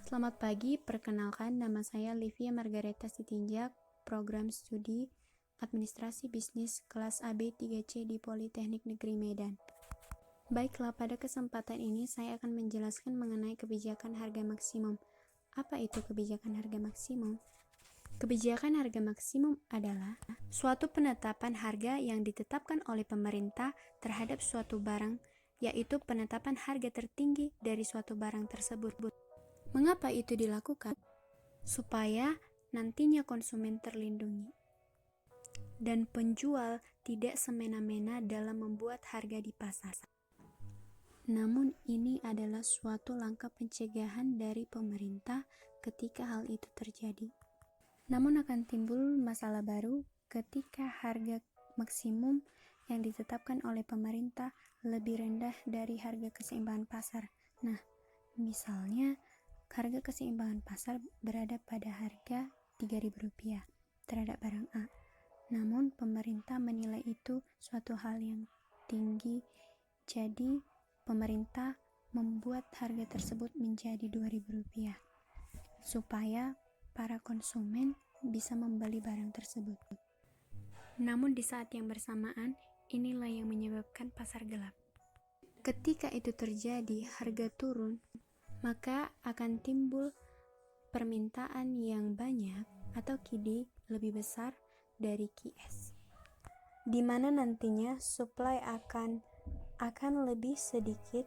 Selamat pagi, perkenalkan nama saya Livia Margareta Sitinjak, program studi Administrasi Bisnis kelas AB 3C di Politeknik Negeri Medan. Baiklah, pada kesempatan ini saya akan menjelaskan mengenai kebijakan harga maksimum. Apa itu kebijakan harga maksimum? Kebijakan harga maksimum adalah suatu penetapan harga yang ditetapkan oleh pemerintah terhadap suatu barang, yaitu penetapan harga tertinggi dari suatu barang tersebut. Mengapa itu dilakukan? Supaya nantinya konsumen terlindungi dan penjual tidak semena-mena dalam membuat harga di pasar. Namun ini adalah suatu langkah pencegahan dari pemerintah ketika hal itu terjadi. Namun akan timbul masalah baru ketika harga maksimum yang ditetapkan oleh pemerintah lebih rendah dari harga keseimbangan pasar. Nah, misalnya harga keseimbangan pasar berada pada harga Rp3.000 terhadap barang A. Namun pemerintah menilai itu suatu hal yang tinggi, jadi pemerintah membuat harga tersebut menjadi Rp2.000 supaya para konsumen bisa membeli barang tersebut. Namun di saat yang bersamaan, inilah yang menyebabkan pasar gelap. Ketika itu terjadi, harga turun, maka akan timbul permintaan yang banyak atau QD lebih besar dari QS, di mana nantinya supply akan lebih sedikit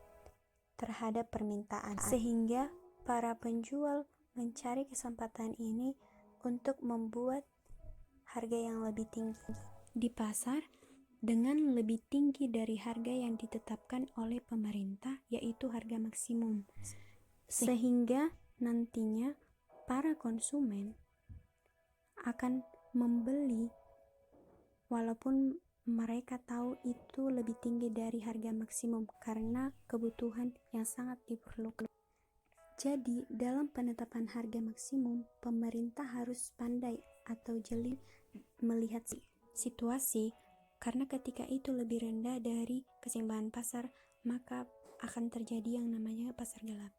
terhadap permintaan, sehingga para penjual mencari kesempatan ini untuk membuat harga yang lebih tinggi di pasar dengan lebih tinggi dari harga yang ditetapkan oleh pemerintah, yaitu harga maksimum. Sehingga nantinya para konsumen akan membeli walaupun mereka tahu itu lebih tinggi dari harga maksimum karena kebutuhan yang sangat diperlukan. Jadi, dalam penetapan harga maksimum, pemerintah harus pandai atau jeli melihat situasi, karena ketika itu lebih rendah dari keseimbangan pasar, maka akan terjadi yang namanya pasar gelap.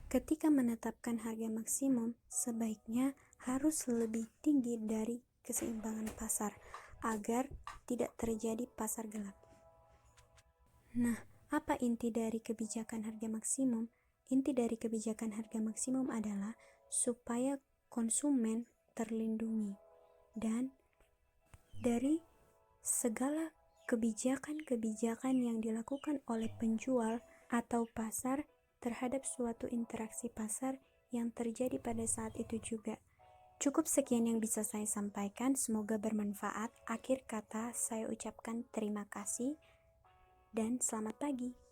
Ketika menetapkan harga maksimum, sebaiknya harus lebih tinggi dari keseimbangan pasar agar tidak terjadi pasar gelap. Nah, apa inti dari kebijakan harga maksimum? Inti dari kebijakan harga maksimum adalah supaya konsumen terlindungi dan dari segala kebijakan-kebijakan yang dilakukan oleh penjual atau pasar terhadap suatu interaksi pasar yang terjadi pada saat itu juga. Cukup sekian yang bisa saya sampaikan, semoga bermanfaat. Akhir kata saya ucapkan terima kasih dan selamat pagi.